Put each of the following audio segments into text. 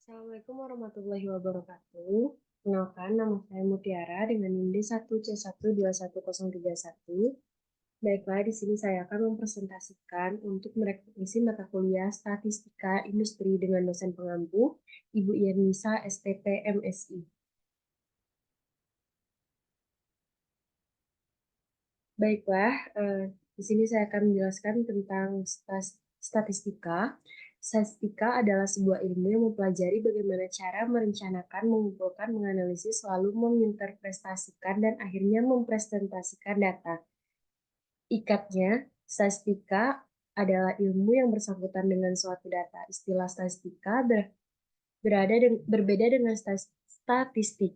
Assalamualaikum warahmatullahi wabarakatuh. Kenalkan, nama saya Mutiara dengan NIM 1C1211031. Baiklah, di sini saya akan mempresentasikan untuk merekomendasi mata kuliah Statistika Industri dengan dosen pengampu, Ibu Yernisa STP MSI. Baiklah, di sini saya akan menjelaskan tentang statistika. Statistika adalah sebuah ilmu yang mempelajari bagaimana cara merencanakan, mengumpulkan, menganalisis, lalu menginterpretasikan, dan akhirnya mempresentasikan data. Ikatnya, statistika adalah ilmu yang bersangkutan dengan suatu data. Istilah statistika berbeda dengan statistik.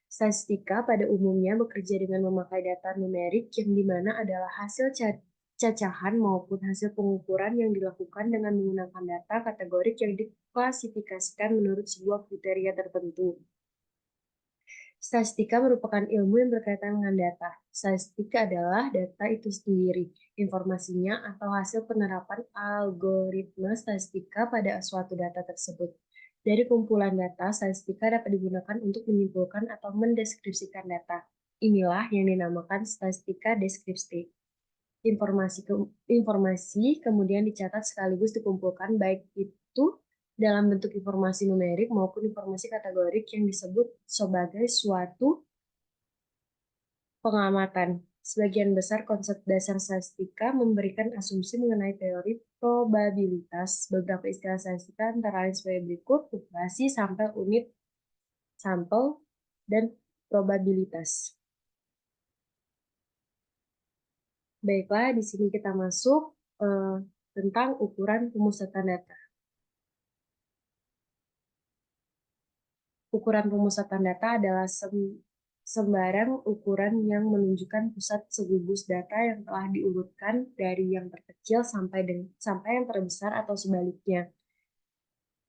Statistika pada umumnya bekerja dengan memakai data numerik yang dimana adalah hasil cacahan maupun hasil pengukuran yang dilakukan dengan menggunakan data kategorik yang diklasifikasikan menurut sebuah kriteria tertentu. Statistika merupakan ilmu yang berkaitan dengan data. Statistika adalah data itu sendiri, informasinya atau hasil penerapan algoritma statistika pada suatu data tersebut. Dari kumpulan data, statistika dapat digunakan untuk menyimpulkan atau mendeskripsikan data. Inilah yang dinamakan statistika deskripsi. Informasi kemudian dicatat sekaligus dikumpulkan baik itu dalam bentuk informasi numerik maupun informasi kategorik yang disebut sebagai suatu pengamatan. Sebagian besar konsep dasar statistika memberikan asumsi mengenai teori probabilitas. Beberapa istilah statistika antara lain sebagai berikut: populasi, sampel, unit sampel, dan probabilitas. Baiklah, di sini kita masuk tentang ukuran pemusatan data. Ukuran pemusatan data adalah sembarang ukuran yang menunjukkan pusat segugus data yang telah diurutkan dari yang terkecil sampai yang terbesar atau sebaliknya.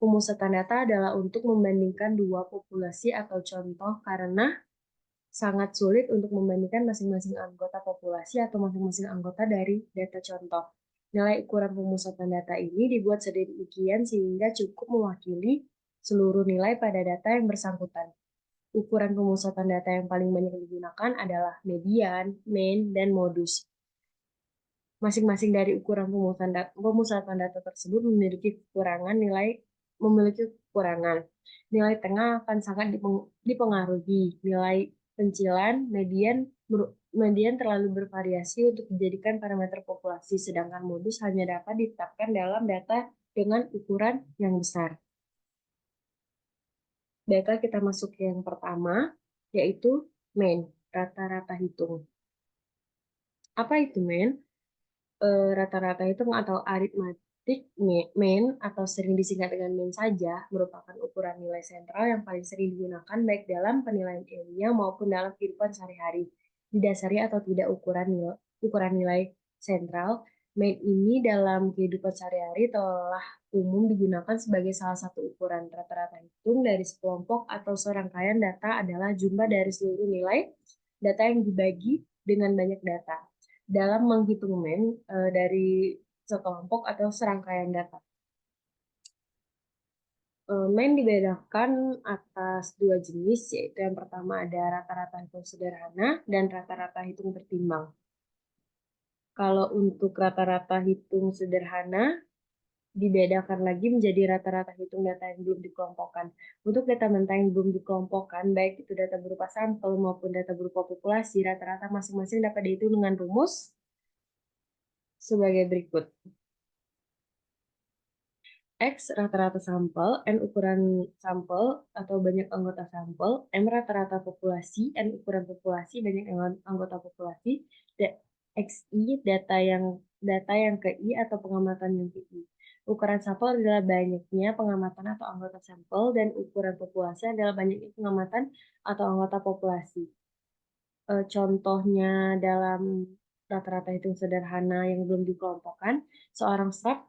Pemusatan data adalah untuk membandingkan dua populasi atau contoh karena sangat sulit untuk membandingkan masing-masing anggota populasi atau masing-masing anggota dari data contoh. Nilai ukuran pemusatan data ini dibuat sedemikian sehingga cukup mewakili seluruh nilai pada data yang bersangkutan. Ukuran pemusatan data yang paling banyak digunakan adalah median, mean, dan modus. Masing-masing dari ukuran pemusatan data tersebut memiliki kekurangan. Nilai tengah akan sangat dipengaruhi. Nilai pencilan, median terlalu bervariasi untuk dijadikan parameter populasi, sedangkan modus hanya dapat ditetapkan dalam data dengan ukuran yang besar. Baiklah, kita masuk ke yang pertama, yaitu mean, rata-rata hitung. Apa itu mean? Rata-rata hitung atau aritmatik mean atau sering disingkat dengan mean saja merupakan ukuran nilai sentral yang paling sering digunakan baik dalam penilaian ilmiah maupun dalam kehidupan sehari-hari. Didasari atau tidak ukuran nilai sentral, mean ini dalam kehidupan sehari-hari telah umum digunakan sebagai salah satu ukuran. Rata-rata hitung dari sekelompok atau serangkaian data adalah jumlah dari seluruh nilai data yang dibagi dengan banyak data dalam menghitung mean dari sekelompok atau serangkaian data. Mean dibedakan atas dua jenis, yaitu yang pertama ada rata-rata hitung sederhana dan rata-rata hitung tertimbang. Kalau untuk rata-rata hitung sederhana, dibedakan lagi menjadi rata-rata hitung data yang belum dikelompokkan. Untuk data mentah yang belum dikelompokkan, baik itu data berupa sampel maupun data berupa populasi, rata-rata masing-masing dapat dihitung dengan rumus sebagai berikut. X rata-rata sampel, N ukuran sampel atau banyak anggota sampel, M rata-rata populasi, N ukuran populasi, banyak anggota populasi, XI data yang ke I atau pengamatan yang ke I. Ukuran sampel adalah banyaknya pengamatan atau anggota sampel, dan ukuran populasi adalah banyaknya pengamatan atau anggota populasi. Contohnya dalam rata-rata hitung sederhana yang belum dikelompokkan, seorang staf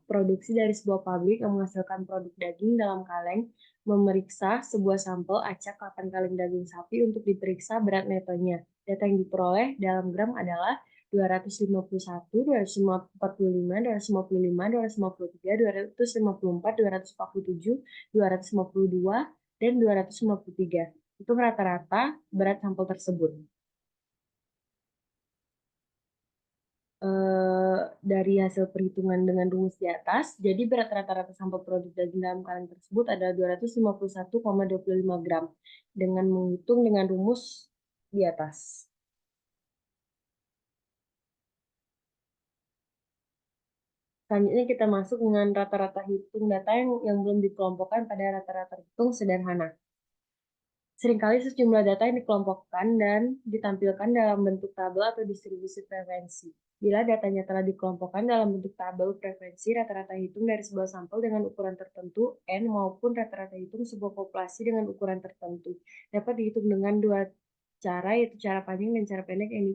produksi dari sebuah pabrik yang menghasilkan produk daging dalam kaleng memeriksa sebuah sampel acak 8 kaleng daging sapi untuk diperiksa berat netonya. Data yang diperoleh dalam gram adalah 251, 245, 255, 253, 254, 247, 252, dan 253. Itu rata-rata berat sampel tersebut. Dari hasil perhitungan dengan rumus di atas, jadi berat rata-rata sampel produk daging dalam kaleng tersebut adalah 251,25 gram dengan menghitung dengan rumus di atas. Selanjutnya kita masuk dengan rata-rata hitung data yang belum dikelompokkan pada rata-rata hitung sederhana. Seringkali sejumlah data yang dikelompokkan dan ditampilkan dalam bentuk tabel atau distribusi frekuensi. Bila datanya telah dikelompokkan dalam bentuk tabel frekuensi, rata-rata hitung dari sebuah sampel dengan ukuran tertentu, N, maupun rata-rata hitung sebuah populasi dengan ukuran tertentu, dapat dihitung dengan dua cara, yaitu cara panjang dan cara pendek yang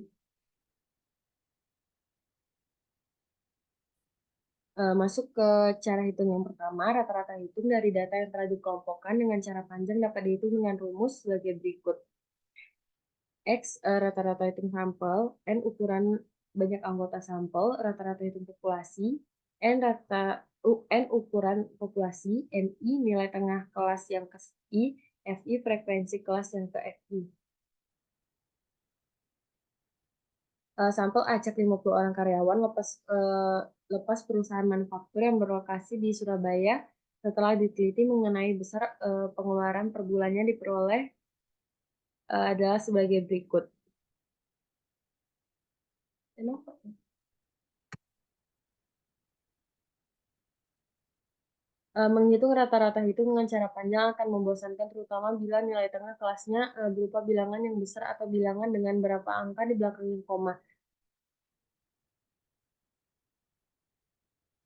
masuk ke cara hitung yang pertama, rata-rata hitung dari data yang telah dikelompokkan dengan cara panjang dapat dihitung dengan rumus sebagai berikut. X rata-rata hitung sampel, N ukuran banyak anggota sampel, rata-rata hitung populasi, N ukuran populasi, NI nilai tengah kelas yang ke I, FI frekuensi kelas yang ke FI. Sampel acak 50 orang karyawan lepas perusahaan manufaktur yang berlokasi di Surabaya setelah diteliti mengenai besar pengeluaran per bulannya diperoleh adalah sebagai berikut. Kenapa? Menghitung rata-rata hitung dengan cara panjang akan membosankan, terutama bila nilai tengah kelasnya berupa bilangan yang besar atau bilangan dengan berapa angka di belakang koma.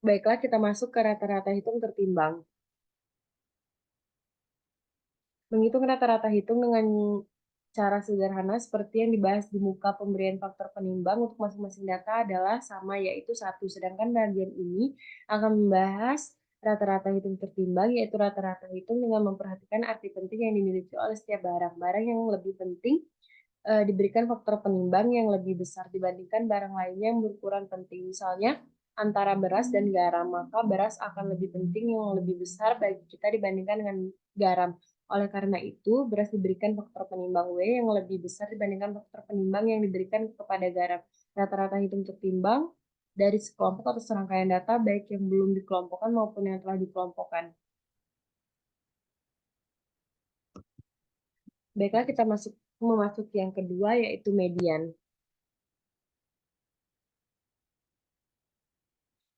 Baiklah, kita masuk ke rata-rata hitung tertimbang. Menghitung rata-rata hitung dengan cara sederhana seperti yang dibahas di muka pemberian faktor penimbang untuk masing-masing data adalah sama, yaitu 1. Sedangkan bagian ini akan membahas rata-rata hitung tertimbang, yaitu rata-rata hitung dengan memperhatikan arti penting yang dimiliki oleh setiap barang. Barang yang lebih penting diberikan faktor penimbang yang lebih besar dibandingkan barang lainnya yang berukuran penting. Misalnya, antara beras dan garam, maka beras akan lebih penting yang lebih besar bagi kita dibandingkan dengan garam. Oleh karena itu, beras diberikan faktor penimbang W yang lebih besar dibandingkan faktor penimbang yang diberikan kepada garam. Rata-rata hitung tertimbang dari sekelompok atau serangkaian data, baik yang belum dikelompokkan maupun yang telah dikelompokkan. Baiklah, kita memasuki yang kedua, yaitu median.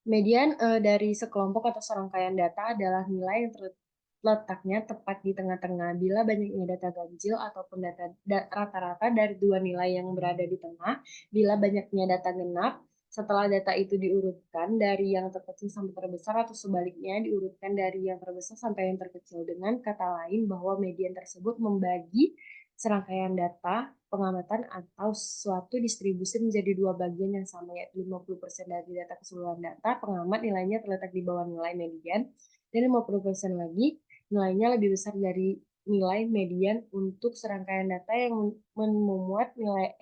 Median dari sekelompok atau serangkaian data adalah nilai yang terletaknya tepat di tengah-tengah. Bila banyaknya data ganjil ataupun data rata-rata dari dua nilai yang berada di tengah, bila banyaknya data genap, setelah data itu diurutkan dari yang terkecil sampai terbesar atau sebaliknya diurutkan dari yang terbesar sampai yang terkecil. Dengan kata lain bahwa median tersebut membagi serangkaian data pengamatan atau suatu distribusi menjadi dua bagian yang sama, yaitu 50% dari data keseluruhan data pengamat nilainya terletak di bawah nilai median, dan 50% lagi nilainya lebih besar dari nilai median untuk serangkaian data yang memuat nilai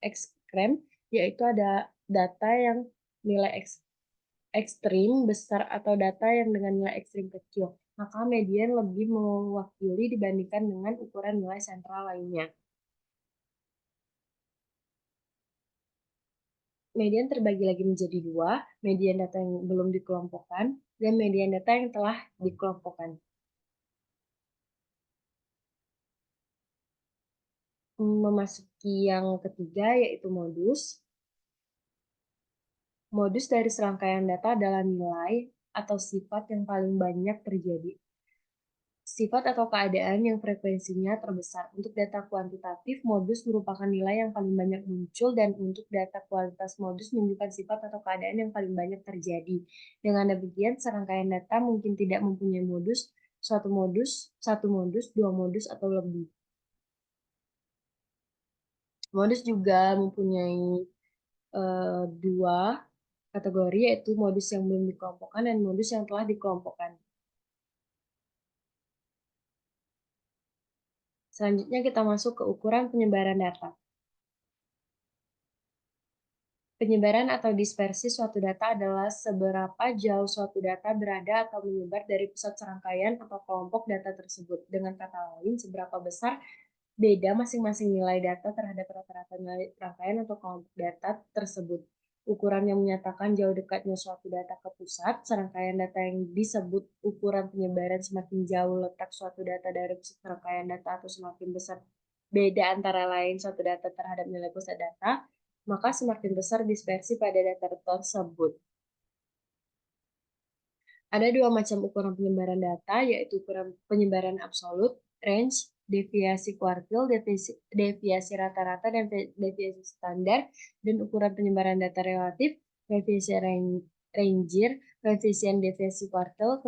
ekstrem, yaitu ada data yang nilai ekstrim besar atau data yang dengan nilai ekstrim kecil. Maka median lebih mewakili dibandingkan dengan ukuran nilai sentral lainnya. Median terbagi lagi menjadi dua, median data yang belum dikelompokkan dan median data yang telah dikelompokkan. Memasuki yang ketiga, yaitu modus. Modus dari serangkaian data adalah nilai atau sifat yang paling banyak terjadi. Sifat atau keadaan yang frekuensinya terbesar. Untuk data kuantitatif, modus merupakan nilai yang paling banyak muncul, dan untuk data kualitas, modus menunjukkan sifat atau keadaan yang paling banyak terjadi. Dengan demikian, serangkaian data mungkin tidak mempunyai modus, satu modus, dua modus, atau lebih. Modus juga mempunyai dua kategori, yaitu modus yang belum dikelompokkan dan modus yang telah dikelompokkan. Selanjutnya kita masuk ke ukuran penyebaran data. Penyebaran atau dispersi suatu data adalah seberapa jauh suatu data berada atau menyebar dari pusat serangkaian atau kelompok data tersebut. Dengan kata lain, seberapa besar beda masing-masing nilai data terhadap rata-rata nilai rangkaian atau kelompok data tersebut. Ukuran yang menyatakan jauh dekatnya suatu data ke pusat, serangkaian data yang disebut ukuran penyebaran semakin jauh letak suatu data dari pusat serangkaian data atau semakin besar beda antara lain suatu data terhadap nilai pusat data, maka semakin besar dispersi pada data tersebut. Ada dua macam ukuran penyebaran data, yaitu ukuran penyebaran absolut, range, deviasi kuartil, deviasi rata-rata, dan deviasi standar, dan ukuran penyebaran data relatif, koefisien Ranger, koefisien deviasi kuartil,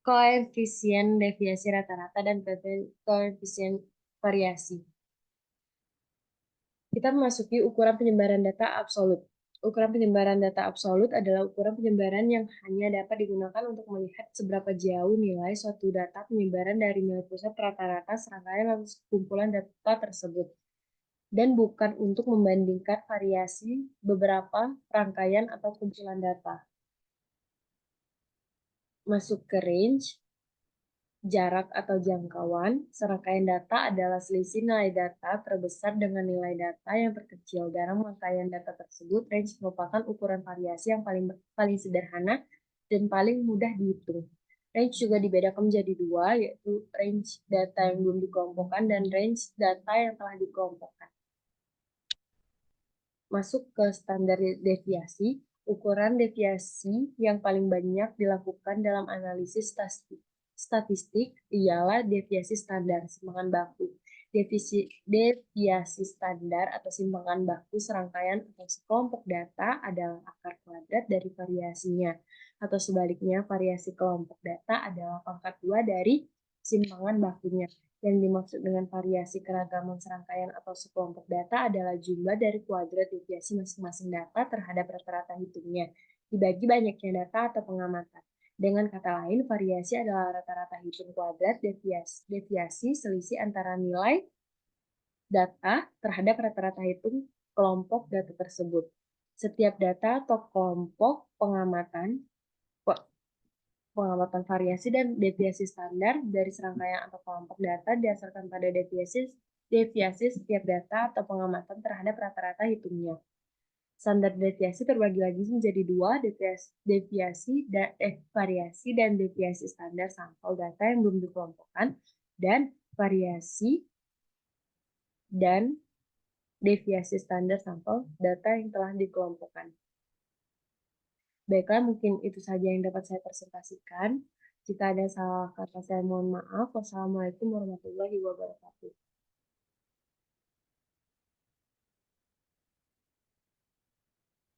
koefisien deviasi rata-rata, dan koefisien variasi. Kita memasuki ukuran penyebaran data absolut. Ukuran penyebaran data absolut adalah ukuran penyebaran yang hanya dapat digunakan untuk melihat seberapa jauh nilai suatu data penyebaran dari nilai pusat rata-rata serangkaian atau kumpulan data tersebut, dan bukan untuk membandingkan variasi beberapa rangkaian atau kumpulan data. Masuk ke range. Jarak atau jangkauan, serangkaian data adalah selisih nilai data terbesar dengan nilai data yang terkecil. Dalam rangkaian data tersebut, range merupakan ukuran variasi yang paling sederhana dan paling mudah dihitung. Range juga dibedakan menjadi dua, yaitu range data yang belum dikelompokkan dan range data yang telah dikelompokkan. Masuk ke standar deviasi, ukuran deviasi yang paling banyak dilakukan dalam analisis statistik ialah deviasi standar simpangan baku. Deviasi standar atau simpangan baku serangkaian atau sekelompok data adalah akar kuadrat dari variasinya, atau sebaliknya variasi kelompok data adalah pangkat 2 dari simpangan bakunya. Yang dimaksud dengan variasi keragaman serangkaian atau sekelompok data adalah jumlah dari kuadrat deviasi masing-masing data terhadap rata-rata hitungnya, dibagi banyaknya data atau pengamatan. Dengan kata lain, variasi adalah rata-rata hitung kuadrat deviasi selisih antara nilai data terhadap rata-rata hitung kelompok data tersebut. Setiap data atau kelompok pengamatan variasi dan deviasi standar dari serangkaian atau kelompok data didasarkan pada deviasi setiap data atau pengamatan terhadap rata-rata hitungnya. Standar deviasi terbagi lagi menjadi dua, variasi dan deviasi standar sampel data yang belum dikelompokkan, dan variasi dan deviasi standar sampel data yang telah dikelompokkan. Baiklah, mungkin itu saja yang dapat saya presentasikan. Jika ada salah kata, saya mohon maaf. Wassalamualaikum warahmatullahi wabarakatuh.